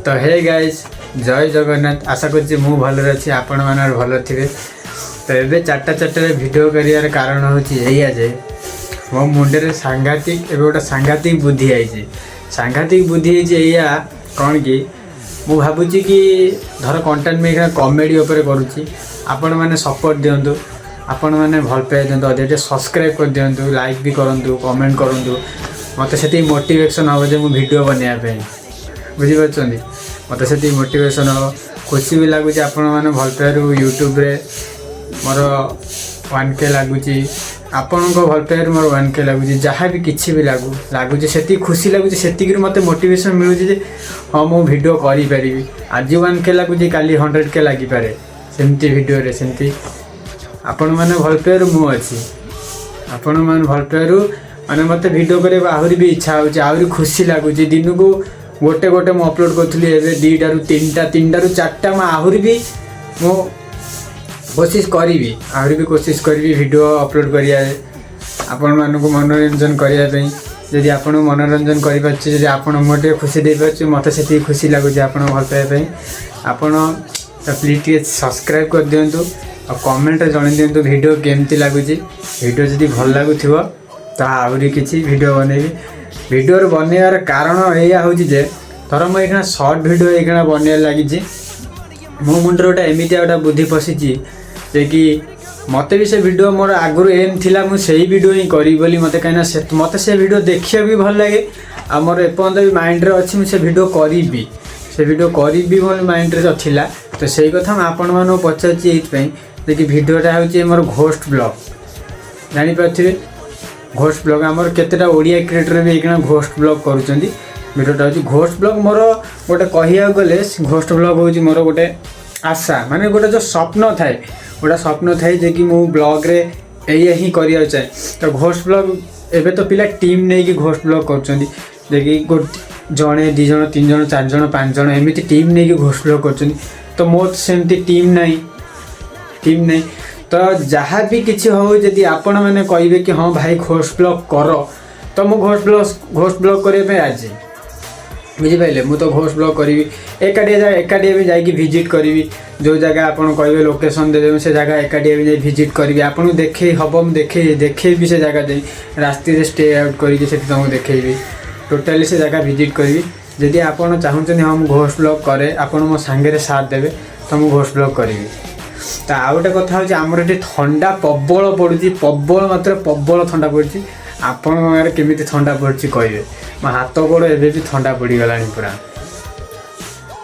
तो hey guys जय जगन्नाथ आशा कर मु भल अच्छी आपण मैंने भल थे। तो ये चार्टा वीडियो कर कारण हूँ जे मो मुंडे सांघातिक एवं गोटे सांघातिक बुद्धि आई सांघातिक बुद्धि या कौन कि मु भावुची कि धर कंटेंट में कॉमेडी उपर करुच्ची आपण मैंने सपोर्ट दिंतु आपण मैंने भल पाई दिंतु अधिक सब्सक्राइब कर दिंतु लाइक भी करूँ कमेंट करूँ मत से मोटिवेशन हम जो वीडियो बनवाई बुझीपार मत से मोटिवेशन हम खुशी भी लगुच आपण मैंने भल पाइबारू यूट्यूब रे मोर 1K लगुच आपण भल पाइबारू मोर 1K लगुच जहाँ भी किसी भी लगुच से खुशी लगुच से मत मोटिवेशन मिलूँ हाँ मु वीडियो करी आज 1K लगुच काली 100K लगिपारे सेमती वीडियो सेमती आपण मैंने भल पाइबारू मु अच्छी आपण मैंने भल पाइबारू मैंने मत वीडियो करने आहरी भी इच्छा हो खुशी लगुच दिन को गोटे गोटे मु अपलोड करी एवं 2टारू 3टारू 4टा मैं आहरी भी मो कोशिश करी आहरी भी कोशिश करी वीडियो अपलोड करिया आपण मानक मनोरंजन करने जदि आपण मनोरंजन करें आपण मोटे खुशी दे पारे मत से खुशी लगुच आपण भल पाइबाई आपण प्लीज सब्सक्राइब कर दिंतु और कमेंट जन दिंतु वीडियो केमती लगुच वीडियो जदि भल लगुव तो आहरी किसी वीडियो बनैबी वीडियो बनवार कारण यह हूँ जे थर मुझे सर्ट वीडियो ये बनवा लगी मो मुंडे गोटे एमती गोटे बुद्धि पशिची जे कि मत भी से वीडियो मोर आगुरी एम थिला मुझे वीडियो ही करी बोली मत कहीं मत से वीडियो देखिए भी भल लगे आ मोर एपर्यंत भी माइंड रे अच्छी मुझे वीडियो करी से वीडियो करी मोर माइंड रे थिला तो सही कथा मैं आपण मानक पचार ये कि वीडियोटा हूँ मोर घोस्ट ब्लॉग जानीपारे घोस्ट ब्लॉग आमर केतेटा ओडिया क्रिएटर भी एक घोस्ट ब्लॉग करुँच वीडियोटा हूँ घोस्ट ब्लॉग मोर गोटे कह गले घोस्ट ब्लॉग हूँ मोर गोटे आशा माने गोटे जो स्वप्न थाए गोटे स्वप्न थाए जे कि मु ब्लॉग रे एया ही करिया चाहे तो घोस्ट ब्लॉग एबे तो पिला टीम नहीं कि घोस्ट ब्लॉग करुँच जे कि जड़े 2 जण 3 जण 4 जण 5 जण एमती टीम नहीं कि घोस्ट ब्लॉग करुँच तो मोर सेमती टीम नहीं तो जहाँ भी किसी हो जदि आपण मैंने कहे कि हाँ भाई घोस्ट ब्लॉग कर तो मु घोस्ट ब्लॉग करने राजी बुझीपारे मु तो घोस्ट ब्लॉग करी एकाडिया भी जाकि विजिट करी जो जगह आप कहे लोकेशन दे से जगह एकाडिया भी विजिट करी आपको देखे हम देखे भी से जगह दे रास्ते स्टे आउट करके तुमको देखेबी टोटाली से जगह विजिट करी जदि आप चाहते हम घोस्ट ब्लॉग करे आप मो सांगे साथ देवे तो मुझे घोस्ट ब्लॉग करी तो आउ गोटे कथा हूँ आमर ये ठंडा प्रबल पड़ी प्रबल मात्र प्रबल ठंडा पड़ी आपण गाँव केमी ठंडा पड़ी कहे मो हाथ गोड़ एवं भी ठंडा पड़गला पूरा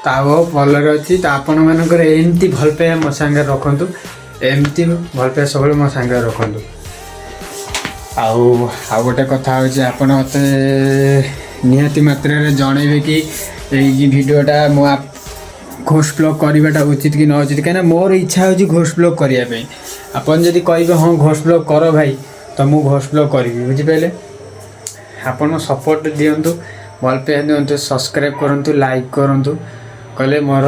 तो आउ भलर अच्छी तो आपण मानक एमती भल पाइबा मो सांगे रखु एमती भल पाइबा सब मो सांगे रखु आउ गोटे कथा हूँ आप मत निहाती मात्रा जनइबे कि वीडियोटा मो घोस्ट ब्लॉग करवाटा उचित कि न उचित कहीं मोर इच्छा हो घोस्ट ब्लॉग करने आपन जदि कहे हाँ घोस्ट ब्लॉग कर भाई तो मुझे घोस्ट ब्लॉग करी बुझीपारे आपन सपोर्ट दिंतु भल पाइबा दिंतु सब्सक्राइब करूँ लाइक करूँ कले मोर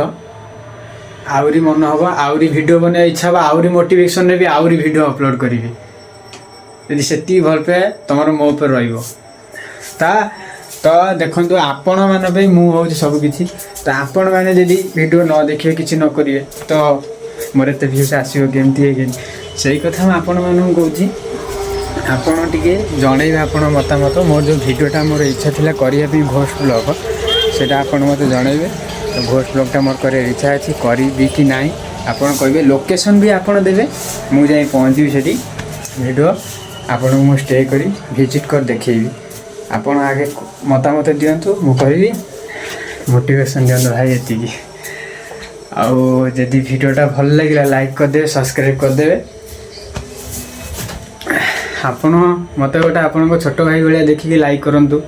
आहरी मन हम आहरी वीडियो बनवा इच्छा हम आहरी मोटिवेशन भी आहरी वीडियो अपलोड करी यदि से भल पाए तुम मो पर रहा तो देखो आपण मान मुझे सबकि तो आपण मैंने जदि वीडियो न देखिए किसी न करेंगे तो मोर एत व्यूज आसो केमती से कथा मैं आपण मानक कौच आपण टे जनइबे आप मतामत मोर जो वीडियोटा मोर इच्छा था करने घोस्ट ब्लॉग से आपण मत जनइबे तो घोस्ट ब्लॉगटा मोर कर इच्छा अच्छी करी कि ना आपड़ कहे लोकेशन भी आपड़ देवे मुझे पहुँची से वीडियो आपण को स्टे करी विजिट कर देखेबी आपण आगे मतामत दिंतु मु कहि मोटिवेशन दिंतु भाई ये आउ जदि वीडियोटा भल लगे लाइक करदे सब्सक्राइब करदे आपण मत गोटे आपण छोट भाई भाया देखिए लाइक करूँ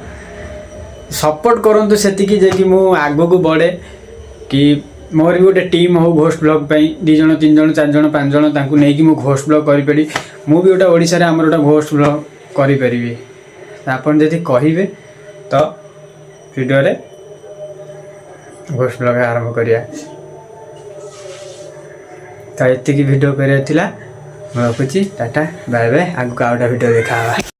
सपोर्ट करूँ से कि मु आग को बढ़े कि मोर भी गोटे टीम हो घोस्ट ब्लॉग 2 जण 3 जण 4 जण 5 जण तांकु नहीं कि मु घोस्ट ब्लॉग करी मु भी गोटे ओडिशा रे हमर गोटे घोस्ट ब्लॉग करी आपन जदि कहिबे तो वीडियो रे घोस्ट ब्लॉग आरंभ करिया तो ये वीडियो करिया थिला रखुची टाटा बाय बाय आगु का वीडियो देखा।